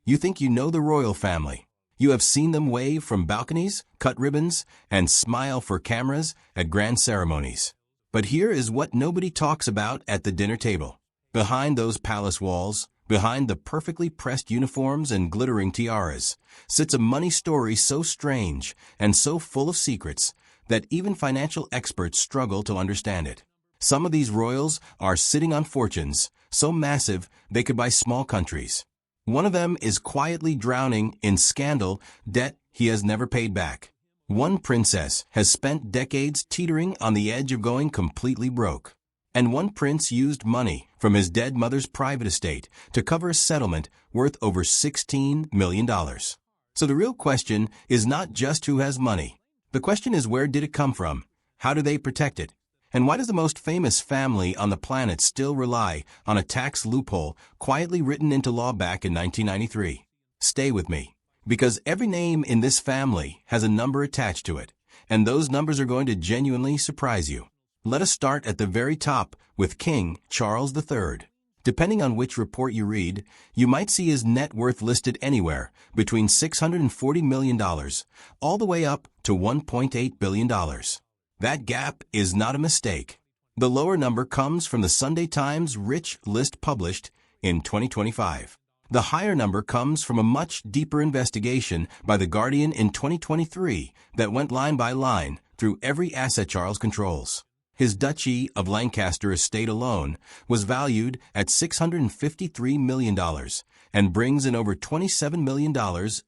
You think you know the royal family. You have seen them wave from balconies, cut ribbons, and smile for cameras at grand ceremonies. But here is what nobody talks about at the dinner table. Behind those palace walls, behind the perfectly pressed uniforms and glittering tiaras, sits a money story so strange and so full of secrets that even financial experts struggle to understand it. Some of these royals are sitting on fortunes so massive they could buy small countries. One of them is quietly drowning in scandal, debt he has never paid back. One princess has spent decades teetering on the edge of going completely broke. And one prince used money from his dead mother's private estate to cover a settlement worth over $16 million. So the real question is not just who has money. The question is, where did it come from? How do they protect it? And why does the most famous family on the planet still rely on a tax loophole quietly written into law back in 1993? Stay with me, because every name in this family has a number attached to it, and those numbers are going to genuinely surprise you. Let us start at the very top with King Charles III. Depending on which report you read, you might see his net worth listed anywhere between $640 million all the way up to $1.8 billion. That gap is not a mistake. The lower number comes from the Sunday Times Rich list published in 2025. The higher number comes from a much deeper investigation by The Guardian in 2023 that went line by line through every asset Charles controls. His Duchy of Lancaster estate alone was valued at $653 million and brings in over $27 million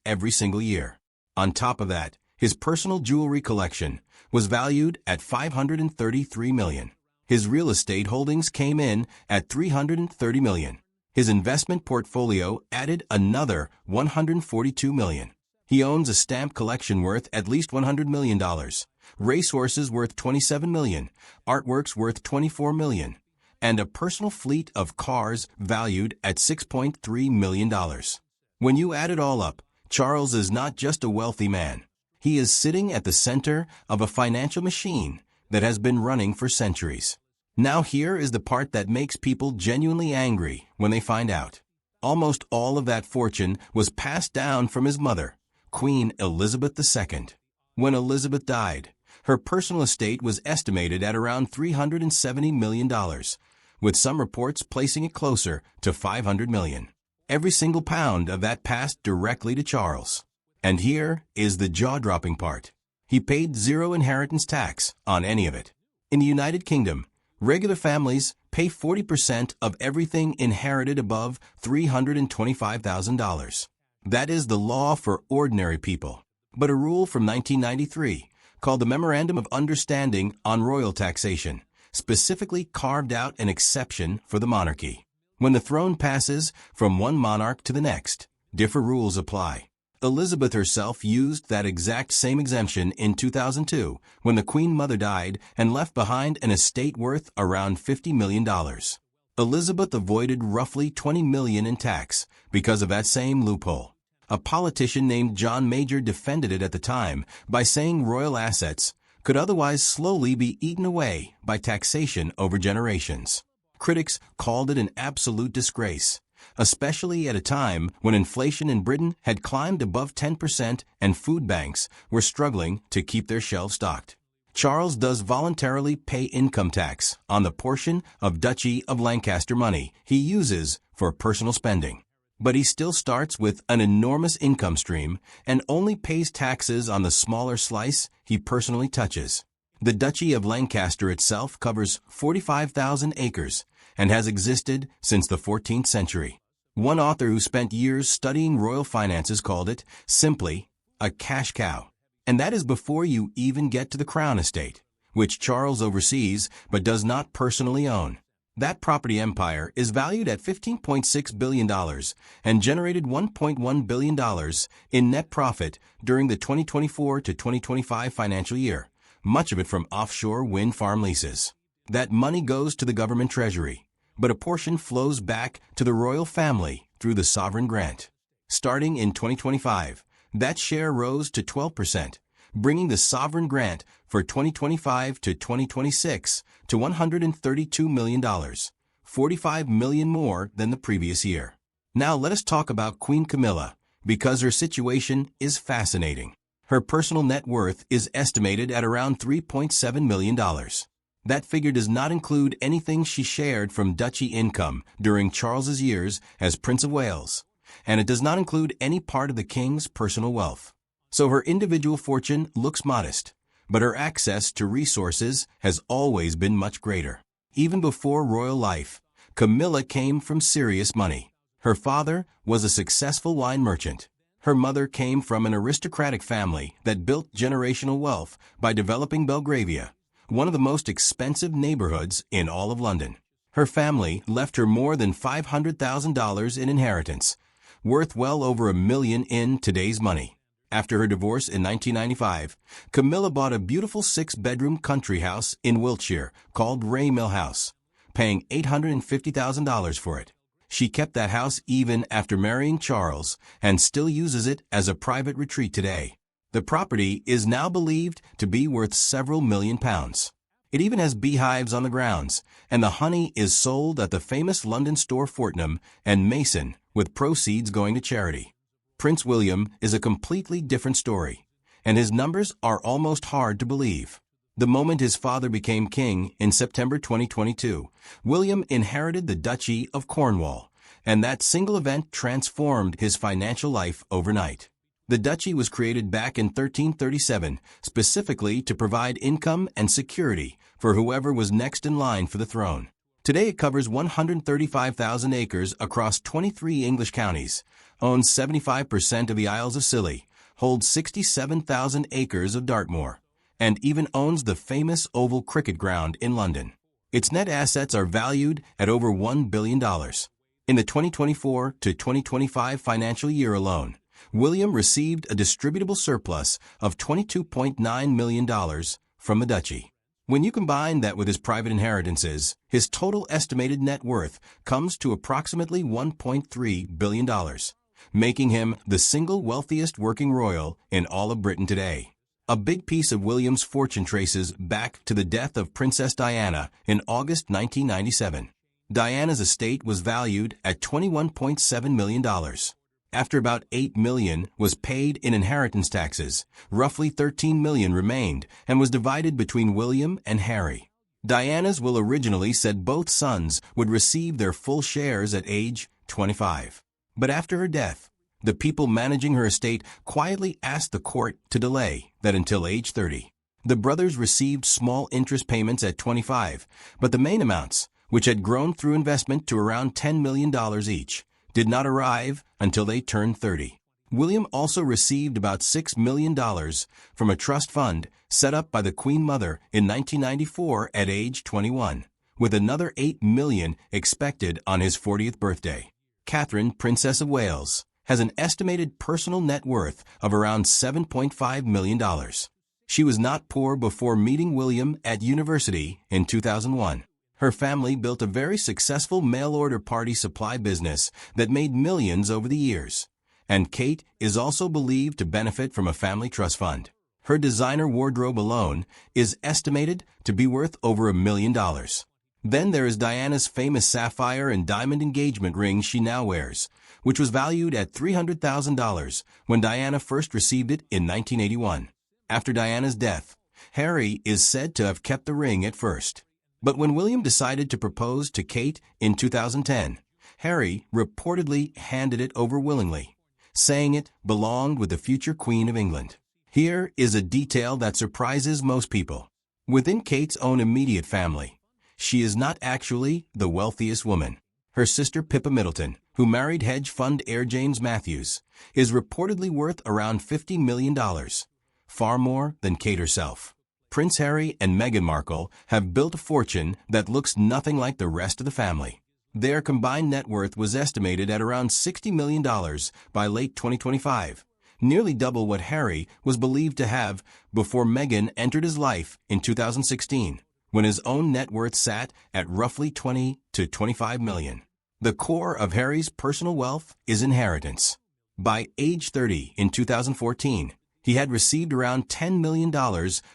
every single year. On top of that, his personal jewelry collection was valued at $533 million. His real estate holdings came in at $330 million. His investment portfolio added another $142 million. He owns a stamp collection worth at least $100 million, racehorses worth $27 million, artworks worth $24 million, and a personal fleet of cars valued at $6.3 million. When you add it all up, Charles is not just a wealthy man. He is sitting at the center of a financial machine that has been running for centuries. Now here is the part that makes people genuinely angry when they find out. Almost all of that fortune was passed down from his mother, Queen Elizabeth II. When Elizabeth died, her personal estate was estimated at around $370 million, with some reports placing it closer to $500 million. Every single pound of that passed directly to Charles. And here is the jaw-dropping part. He paid zero inheritance tax on any of it. In the United Kingdom, regular families pay 40% of everything inherited above $325,000. That is the law for ordinary people. But a rule from 1993, called the Memorandum of Understanding on Royal Taxation, specifically carved out an exception for the monarchy. When the throne passes from one monarch to the next, different rules apply. Elizabeth herself used that exact same exemption in 2002 when the Queen Mother died and left behind an estate worth around $50 million. Elizabeth avoided roughly $20 million in tax because of that same loophole. A politician named John Major defended it at the time by saying royal assets could otherwise slowly be eaten away by taxation over generations. Critics called it an absolute disgrace, especially at a time when inflation in Britain had climbed above 10% and food banks were struggling to keep their shelves stocked. Charles does voluntarily pay income tax on the portion of Duchy of Lancaster money he uses for personal spending. But he still starts with an enormous income stream and only pays taxes on the smaller slice he personally touches. The Duchy of Lancaster itself covers 45,000 acres and has existed since the 14th century. One author who spent years studying royal finances called it, simply, a cash cow. And that is before you even get to the Crown Estate, which Charles oversees but does not personally own. That property empire is valued at $15.6 billion and generated $1.1 billion in net profit during the 2024 to 2025 financial year, much of it from offshore wind farm leases. That money goes to the government treasury, but a portion flows back to the royal family through the sovereign grant. Starting in 2025, that share rose to 12%, bringing the sovereign grant for 2025 to 2026 to $132 million, $45 million more than the previous year. Now let us talk about Queen Camilla, because her situation is fascinating. Her personal net worth is estimated at around $3.7 million. That figure does not include anything she shared from duchy income during Charles's years as Prince of Wales, and it does not include any part of the king's personal wealth. So her individual fortune looks modest, but her access to resources has always been much greater. Even before royal life, Camilla came from serious money. Her father was a successful wine merchant. Her mother came from an aristocratic family that built generational wealth by developing Belgravia, one of the most expensive neighborhoods in all of London. Her family left her more than $500,000 in inheritance, worth well over $1 million in today's money. After her divorce in 1995, Camilla bought a beautiful 6-bedroom country house in Wiltshire called Ray Mill House, paying $850,000 for it. She kept that house even after marrying Charles and still uses it as a private retreat today. The property is now believed to be worth several million pounds. It even has beehives on the grounds, and the honey is sold at the famous London store Fortnum and Mason, with proceeds going to charity. Prince William is a completely different story, and his numbers are almost hard to believe. The moment his father became king in September 2022, William inherited the Duchy of Cornwall, and that single event transformed his financial life overnight. The duchy was created back in 1337 specifically to provide income and security for whoever was next in line for the throne. Today it covers 135,000 acres across 23 English counties, owns 75% of the Isles of Scilly, holds 67,000 acres of Dartmoor, and even owns the famous Oval Cricket Ground in London. Its net assets are valued at over $1 billion. In the 2024 to 2025 financial year alone, William received a distributable surplus of $22.9 million from the duchy. When you combine that with his private inheritances, his total estimated net worth comes to approximately $1.3 billion, making him the single wealthiest working royal in all of Britain today. A big piece of William's fortune traces back to the death of Princess Diana in August 1997. Diana's estate was valued at $21.7 million. After about $8 million was paid in inheritance taxes, roughly $13 million remained and was divided between William and Harry. Diana's will originally said both sons would receive their full shares at age 25. But after her death, the people managing her estate quietly asked the court to delay that until age 30. The brothers received small interest payments at 25, but the main amounts, which had grown through investment to around $10 million each, did not arrive until they turned 30. William also received about $6 million from a trust fund set up by the Queen Mother in 1994 at age 21, with another $8 million expected on his 40th birthday. Catherine, Princess of Wales, has an estimated personal net worth of around $7.5 million. She was not poor before meeting William at university in 2001. Her family built a very successful mail-order party supply business that made millions over the years. And Kate is also believed to benefit from a family trust fund. Her designer wardrobe alone is estimated to be worth over $1 million. Then there is Diana's famous sapphire and diamond engagement ring she now wears, which was valued at $300,000 when Diana first received it in 1981. After Diana's death, Harry is said to have kept the ring at first. But when William decided to propose to Kate in 2010, Harry reportedly handed it over willingly, saying it belonged with the future Queen of England. Here is a detail that surprises most people. Within Kate's own immediate family, she is not actually the wealthiest woman. Her sister Pippa Middleton, who married hedge fund heir James Matthews, is reportedly worth around $50 million, far more than Kate herself. Prince Harry and Meghan Markle have built a fortune that looks nothing like the rest of the family. Their combined net worth was estimated at around $60 million by late 2025, nearly double what Harry was believed to have before Meghan entered his life in 2016, when his own net worth sat at roughly $20 to $25 million. The core of Harry's personal wealth is inheritance. By age 30 in 2014, he had received around $10 million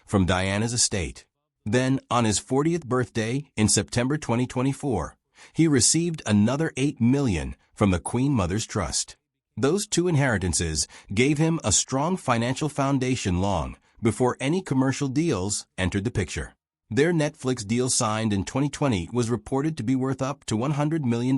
from Diana's estate. Then, on his 40th birthday in September 2024, He received another $8 million from the Queen Mother's Trust. Those two inheritances gave him a strong financial foundation long before any commercial deals entered the picture. Their Netflix deal signed in 2020 was reported to be worth up to $100 million,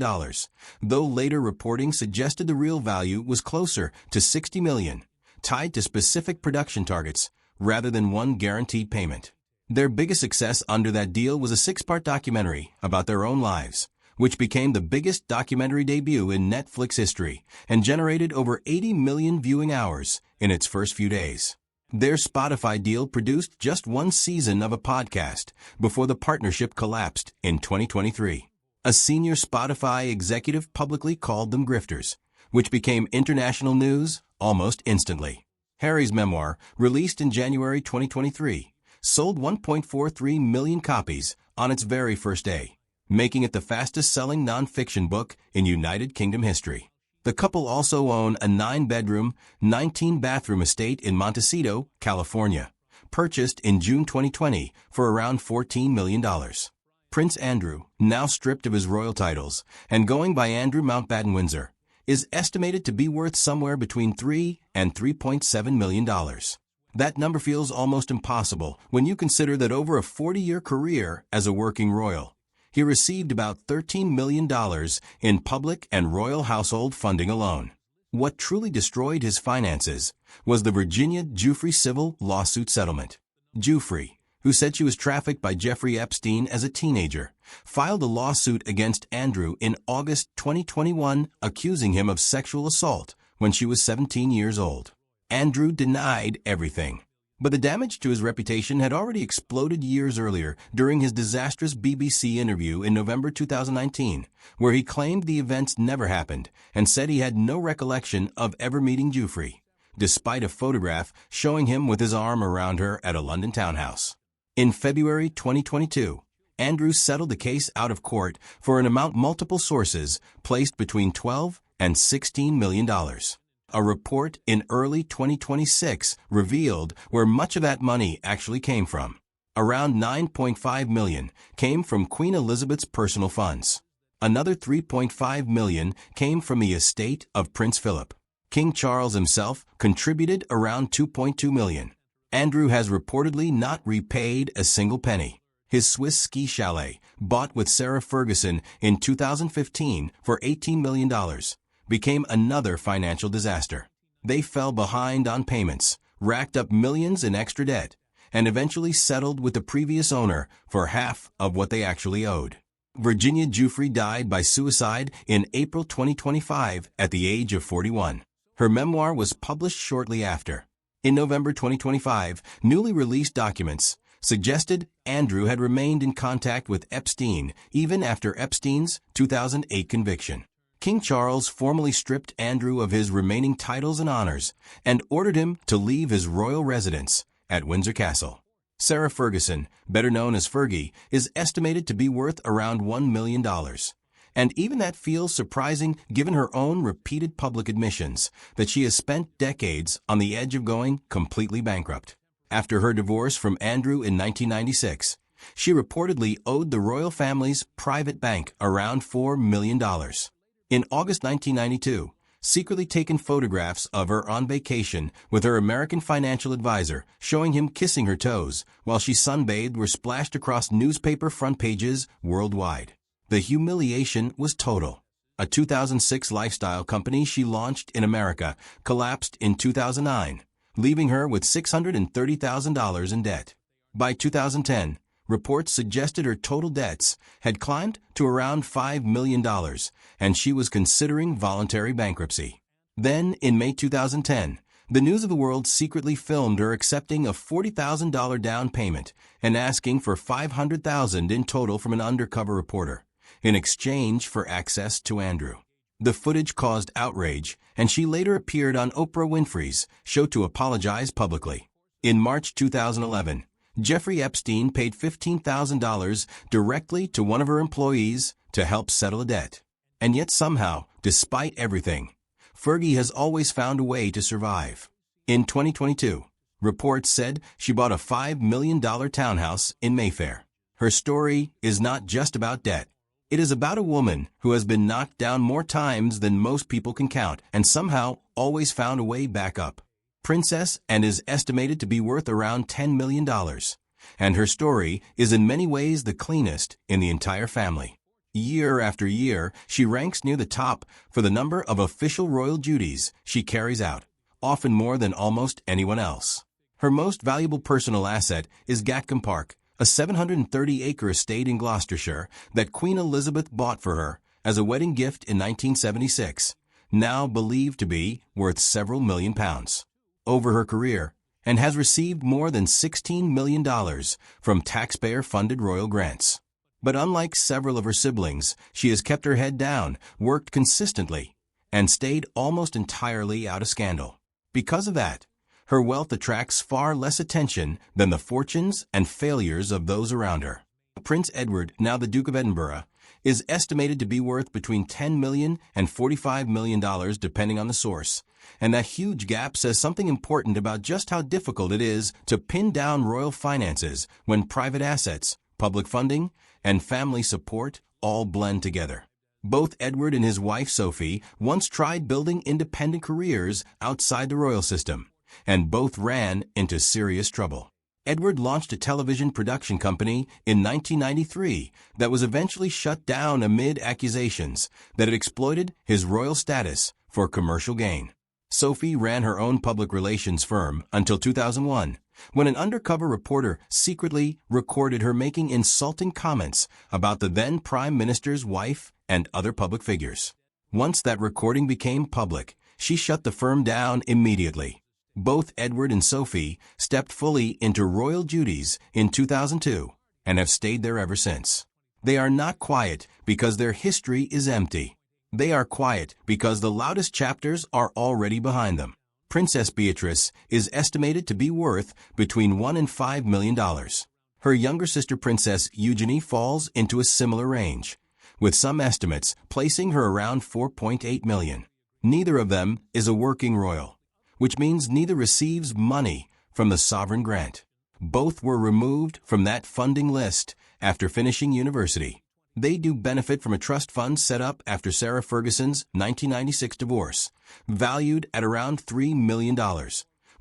though later reporting suggested the real value was closer to $60 million, tied to specific production targets rather than one guaranteed payment. Their biggest success under that deal was a 6-part documentary about their own lives, which became the biggest documentary debut in Netflix history and generated over 80 million viewing hours in its first few days. Their Spotify deal produced just one season of a podcast before the partnership collapsed in 2023. A senior Spotify executive publicly called them grifters, which became international news almost instantly. Harry's memoir, released in January 2023, sold 1.43 million copies on its very first day, making it the fastest-selling nonfiction book in United Kingdom history. The couple also own a 9-bedroom, 19-bathroom estate in Montecito, California, purchased in June 2020 for around $14 million. Prince Andrew, now stripped of his royal titles and going by Andrew Mountbatten Windsor, is estimated to be worth somewhere between $3 and $3.7 million. That number feels almost impossible when you consider that over a 40-year career as a working royal, he received about $13 million in public and royal household funding alone. What truly destroyed his finances was the Virginia Giuffre civil lawsuit settlement. Giuffre, who said she was trafficked by Jeffrey Epstein as a teenager, filed a lawsuit against Andrew in August 2021 accusing him of sexual assault when she was 17 years old. Andrew denied everything. But the damage to his reputation had already exploded years earlier during his disastrous BBC interview in November 2019, where he claimed the events never happened and said he had no recollection of ever meeting Giuffre, despite a photograph showing him with his arm around her at a London townhouse. In February 2022, Andrew settled the case out of court for an amount multiple sources placed between $12 and $16 million. A report in early 2026 revealed where much of that money actually came from. Around $9.5 million came from Queen Elizabeth's personal funds. Another $3.5 million came from the estate of Prince Philip. King Charles himself contributed around $2.2 million. Andrew has reportedly not repaid a single penny. His Swiss ski chalet, bought with Sarah Ferguson in 2015 for $18 million, became another financial disaster. They fell behind on payments, racked up millions in extra debt, and eventually settled with the previous owner for half of what they actually owed. Virginia Giuffre died by suicide in April 2025 at the age of 41. Her memoir was published shortly after. In November 2025, newly released documents suggested Andrew had remained in contact with Epstein even after Epstein's 2008 conviction. King Charles formally stripped Andrew of his remaining titles and honors and ordered him to leave his royal residence at Windsor Castle. Sarah Ferguson, better known as Fergie, is estimated to be worth around $1 million. And even that feels surprising given her own repeated public admissions that she has spent decades on the edge of going completely bankrupt. After her divorce from Andrew in 1996, she reportedly owed the royal family's private bank around $4 million. In August 1992, secretly taken photographs of her on vacation with her American financial advisor showing him kissing her toes while she sunbathed were splashed across newspaper front pages worldwide. The humiliation was total. A 2006 lifestyle company she launched in America collapsed in 2009, leaving her with $630,000 in debt. By 2010, reports suggested her total debts had climbed to around $5 million, and she was considering voluntary bankruptcy. Then, in May 2010, the News of the World secretly filmed her accepting a $40,000 down payment and asking for $500,000 in total from an undercover reporter, in exchange for access to Andrew. The footage caused outrage, and she later appeared on Oprah Winfrey's show to apologize publicly. In March 2011, Jeffrey Epstein paid $15,000 directly to one of her employees to help settle a debt. And yet somehow, despite everything, Fergie has always found a way to survive. In 2022, reports said she bought a $5 million townhouse in Mayfair. Her story is not just about debt. It is about a woman who has been knocked down more times than most people can count and somehow always found a way back up. Princess and is estimated to be worth around $10 million. And her story is in many ways the cleanest in the entire family. Year after year, she ranks near the top for the number of official royal duties she carries out, often more than almost anyone else. Her most valuable personal asset is Gatcombe Park, a 730-acre estate in Gloucestershire that Queen Elizabeth bought for her as a wedding gift in 1976, now believed to be worth several million pounds. Over her career, and has received more than $16 million from taxpayer-funded royal grants. But unlike several of her siblings, she has kept her head down, worked consistently, and stayed almost entirely out of scandal. Because of that, her wealth attracts far less attention than the fortunes and failures of those around her. Prince Edward, now the Duke of Edinburgh, is estimated to be worth between $10 million and $45 million depending on the source, and that huge gap says something important about just how difficult it is to pin down royal finances when private assets, public funding, and family support all blend together. Both Edward and his wife Sophie once tried building independent careers outside the royal system, and both ran into serious trouble. Edward launched a television production company in 1993 that was eventually shut down amid accusations that it exploited his royal status for commercial gain. Sophie ran her own public relations firm until 2001, when an undercover reporter secretly recorded her making insulting comments about the then Prime Minister's wife and other public figures. Once that recording became public, she shut the firm down immediately. Both Edward and Sophie stepped fully into royal duties in 2002 and have stayed there ever since. They are not quiet because their history is empty. They are quiet because the loudest chapters are already behind them. Princess Beatrice is estimated to be worth between $1 and $5 million. Her younger sister Princess Eugenie falls into a similar range, with some estimates placing her around $4.8 million. Neither of them is a working royal, which means neither receives money from the sovereign grant. Both were removed from that funding list after finishing university. They do benefit from a trust fund set up after Sarah Ferguson's 1996 divorce, valued at around $3 million,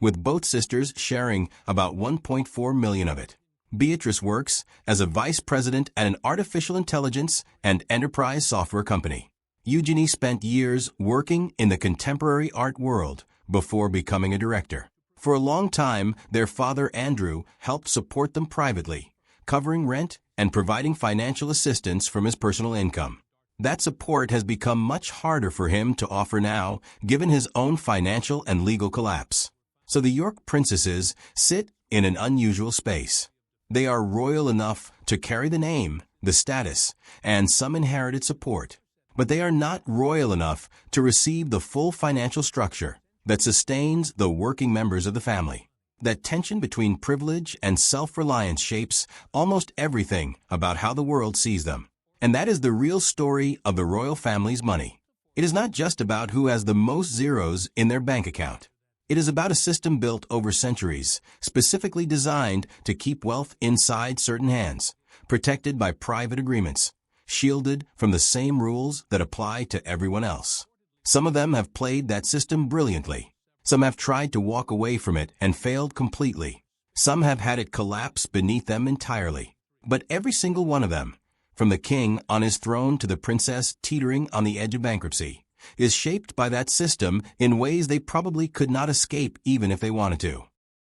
with both sisters sharing about $1.4 million of it. Beatrice works as a vice president at an artificial intelligence and enterprise software company. Eugenie spent years working in the contemporary art world before becoming a director. For a long time, their father Andrew helped support them privately, covering rent and providing financial assistance from his personal income. That support has become much harder for him to offer now, given his own financial and legal collapse. So the York princesses sit in an unusual space. They are royal enough to carry the name, the status, and some inherited support, but they are not royal enough to receive the full financial structure that sustains the working members of the family. That tension between privilege and self-reliance shapes almost everything about how the world sees them. And that is the real story of the royal family's money. It is not just about who has the most zeros in their bank account. It is about a system built over centuries, specifically designed to keep wealth inside certain hands, protected by private agreements, shielded from the same rules that apply to everyone else. Some of them have played that system brilliantly. Some have tried to walk away from it and failed completely. Some have had it collapse beneath them entirely. But every single one of them, from the king on his throne to the princess teetering on the edge of bankruptcy, is shaped by that system in ways they probably could not escape even if they wanted to.